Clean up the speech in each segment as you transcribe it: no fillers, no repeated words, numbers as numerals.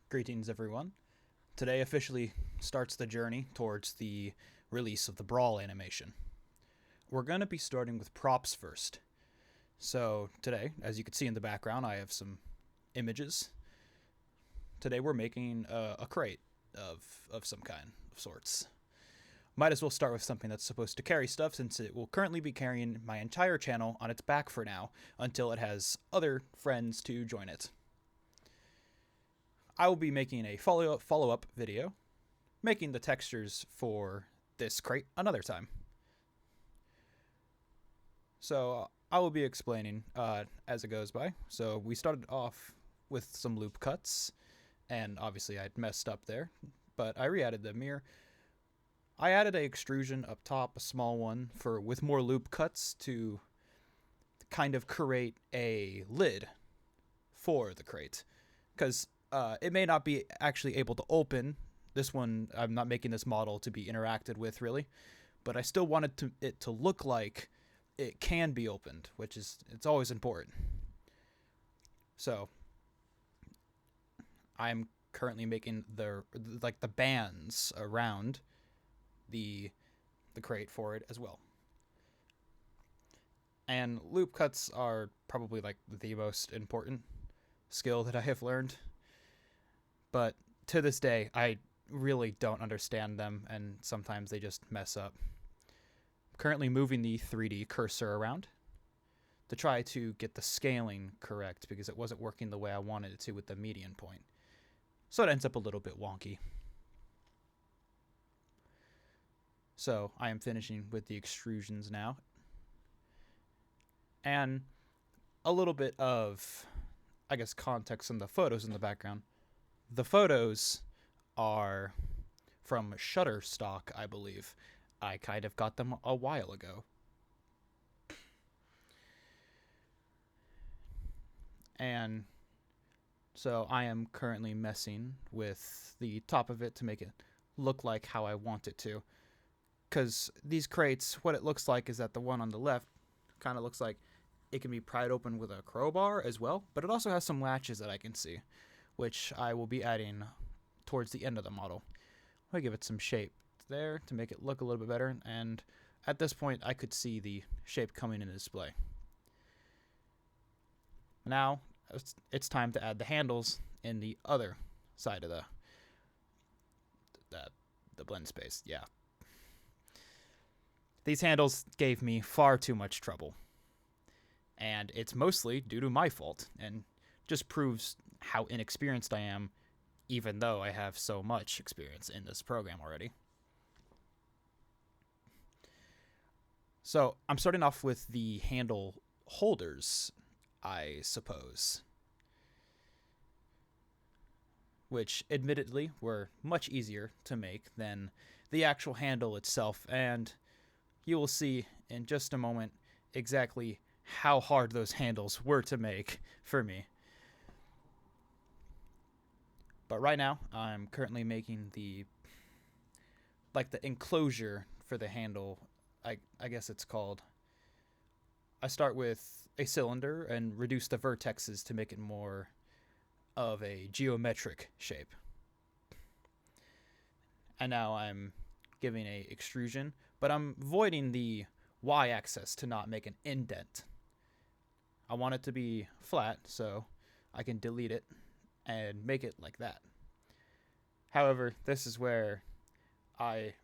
Greetings, everyone. Today officially starts the journey towards the release of the Brawl animation. We're going to be starting with props first. So, today, as you can see in the background, I have some images. Today, we're making a crate of some kind, of sorts. Might as well start with something that's supposed to carry stuff, since it will currently be carrying my entire channel on its back for now, until it has other friends to join it. I will be making a follow-up video, making the textures for this crate another time. So I will be explaining as it goes by. So we started off with some loop cuts, and obviously I'd messed up there, but I re-added them here. I added a extrusion up top, a small one, with more loop cuts to kind of create a lid for the crate, because it may not be actually able to open. This one, I'm not making this model to be interacted with, really, but I still wanted it to look like it can be opened, it's always important. So I'm currently making the bands around the crate for it as well. And loop cuts are probably like the most important skill that I have learned. But to this day, I really don't understand them, and sometimes they just mess up. I'm currently moving the 3D cursor around to try to get the scaling correct, because it wasn't working the way I wanted it to with the median point. So it ends up a little bit wonky. So I am finishing with the extrusions now. And a little bit of, I guess, context on the photos in the background. The photos are from Shutterstock, I believe. I kind of got them a while ago. And so I am currently messing with the top of it to make it look like how I want it to. Because these crates, what it looks like is that the one on the left kind of looks like it can be pried open with a crowbar as well, but it also has some latches that I can see, which I will be adding towards the end of the model. I'll give it some shape there to make it look a little bit better, and at this point I could see the shape coming in display. Now it's time to add the handles in the other side of the blend space. Yeah. These handles gave me far too much trouble, and it's mostly due to my fault, and just proves how inexperienced I am, even though I have so much experience in this program already. So I'm starting off with the handle holders, I suppose, which admittedly were much easier to make than the actual handle itself, and you will see in just a moment exactly how hard those handles were to make for me. But right now, I'm currently making the enclosure for the handle, I guess it's called. I start with a cylinder and reduce the vertexes to make it more of a geometric shape. And now I'm giving a extrusion, but I'm voiding the y-axis to not make an indent. I want it to be flat, so I can delete it and make it like that. However, this is where I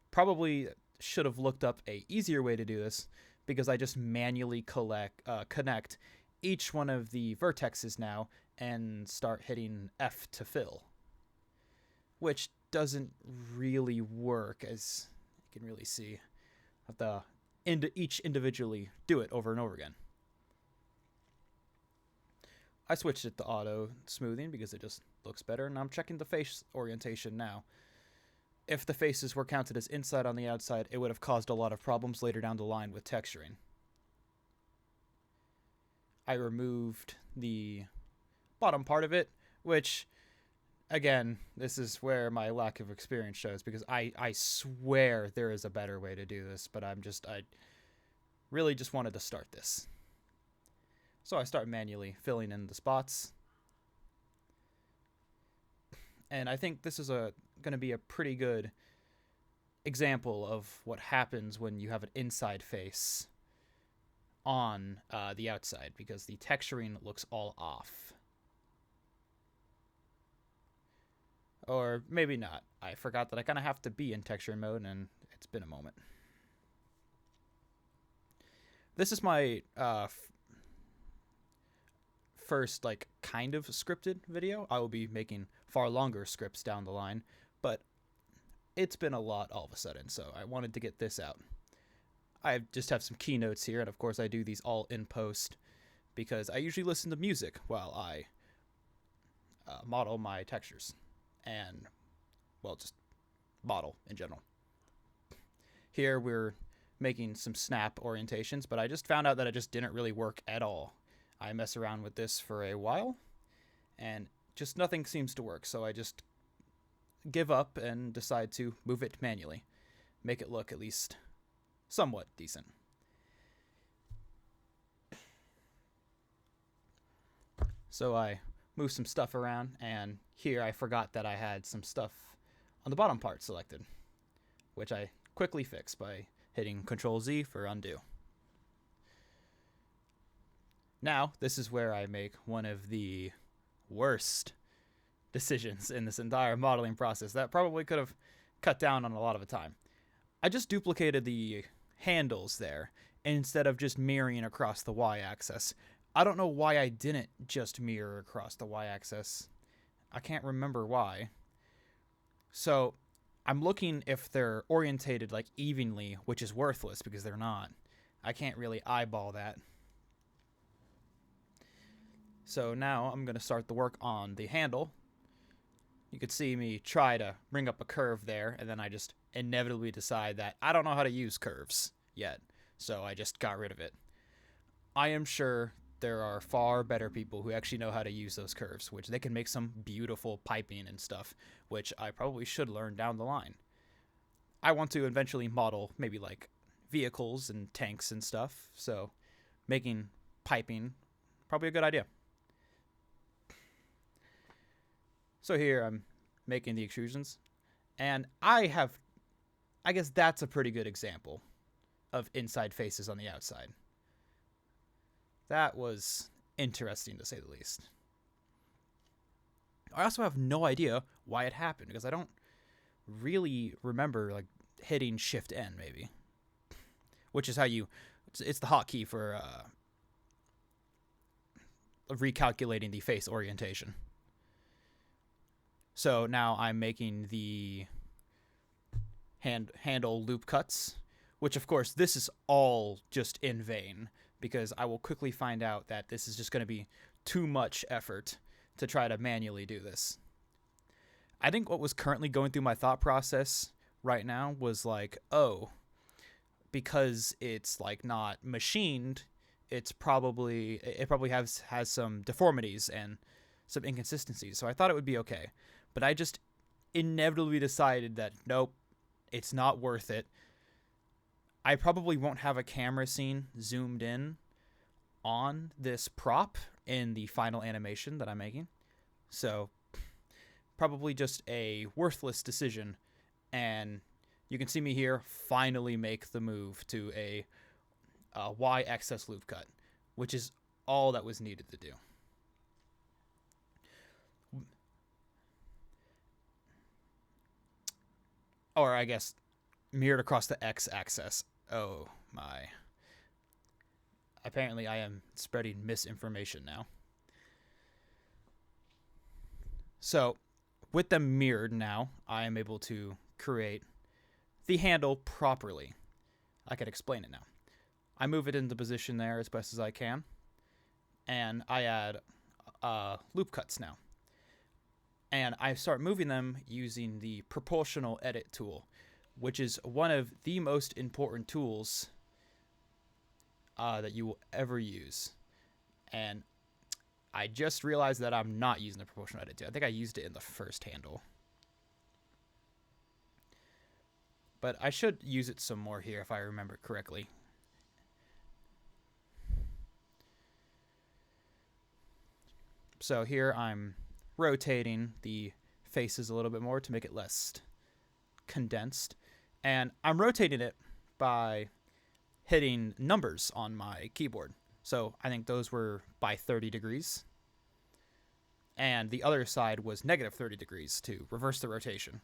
probably should have looked up a easier way to do this, because I just manually connect each one of the vertexes now and start hitting F to fill, which doesn't really work, as you can really see. I have to each individually do it over and over again. I switched it to auto smoothing because it just looks better, and I'm checking the face orientation now. If the faces were counted as inside on the outside, it would have caused a lot of problems later down the line with texturing. I removed the bottom part of it, which, again, this is where my lack of experience shows, because I swear there is a better way to do this, but I really just wanted to start this. So I start manually filling in the spots. And I think this is going to be a pretty good example of what happens when you have an inside face on the outside, because the texturing looks all off. Or maybe not. I forgot that I kind of have to be in texturing mode, and it's been a moment. This is my first like kind of scripted video. I will be making far longer scripts down the line, but it's been a lot all of a sudden, so I wanted to get this out. I just have some keynotes here, and of course I do these all in post because I usually listen to music while I model my textures and, well, just model in general. Here we're making some snap orientations, but I just found out that it just didn't really work at all. I mess around with this for a while, and just nothing seems to work, so I just give up and decide to move it manually, make it look at least somewhat decent. So I move some stuff around, and here I forgot that I had some stuff on the bottom part selected, which I quickly fix by hitting Control-Z for undo. Now, this is where I make one of the worst decisions in this entire modeling process that probably could have cut down on a lot of the time. I just duplicated the handles there instead of just mirroring across the y-axis. I don't know why I didn't just mirror across the y-axis. I can't remember why. So I'm looking if they're orientated like evenly, which is worthless because they're not. I can't really eyeball that. So now I'm going to start the work on the handle. You could see me try to bring up a curve there, and then I just inevitably decide that I don't know how to use curves yet, so I just got rid of it. I am sure there are far better people who actually know how to use those curves, which they can make some beautiful piping and stuff, which I probably should learn down the line. I want to eventually model maybe like vehicles and tanks and stuff, so making piping probably a good idea. So here I'm making the extrusions, and I guess that's a pretty good example of inside faces on the outside. That was interesting to say the least. I also have no idea why it happened, because I don't really remember like hitting Shift N maybe, which is how it's the hotkey for recalculating the face orientation. So now I'm making the handle loop cuts, which of course this is all just in vain, because I will quickly find out that this is just going to be too much effort to try to manually do this. I think what was currently going through my thought process right now was like, oh, because it's like not machined, it probably has some deformities and some inconsistencies. So I thought it would be okay. But I just inevitably decided that, nope, it's not worth it. I probably won't have a camera scene zoomed in on this prop in the final animation that I'm making. So probably just a worthless decision. And you can see me here finally make the move to a y-axis loop cut, which is all that was needed to do. Or I guess mirrored across the x-axis. Oh my. Apparently I am spreading misinformation now. So with them mirrored now, I am able to create the handle properly. I can explain it now. I move it into position there as best as I can, and I add loop cuts now. And I start moving them using the proportional edit tool, which is one of the most important tools that you will ever use. And I just realized that I'm not using the proportional edit tool. I think I used it in the first handle. But I should use it some more here if I remember correctly. So here I'm rotating the faces a little bit more to make it less condensed. And I'm rotating it by hitting numbers on my keyboard. So I think those were by 30 degrees. And the other side was negative 30 degrees to reverse the rotation.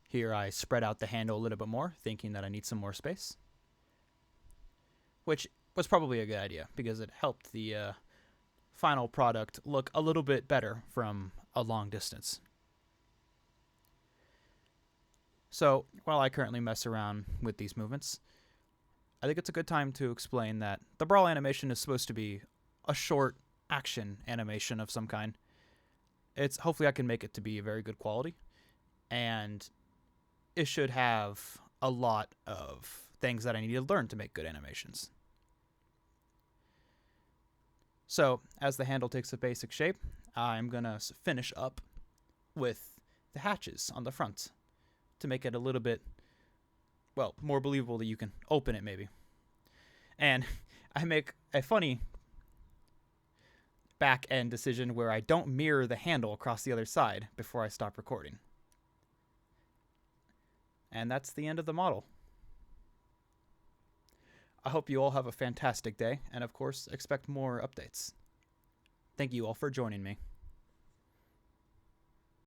Here I spread out the handle a little bit more, thinking that I need some more space. Which was probably a good idea, because it helped the final product look a little bit better from a long distance. So, while I currently mess around with these movements, I think it's a good time to explain that the brawl animation is supposed to be a short action animation of some kind. Hopefully I can make it to be a very good quality, and it should have a lot of things that I need to learn to make good animations. So, as the handle takes a basic shape, I'm going to finish up with the hatches on the front to make it a little bit, well, more believable that you can open it maybe. And I make a funny back end decision where I don't mirror the handle across the other side before I stop recording. And that's the end of the model. I hope you all have a fantastic day, and of course, expect more updates. Thank you all for joining me.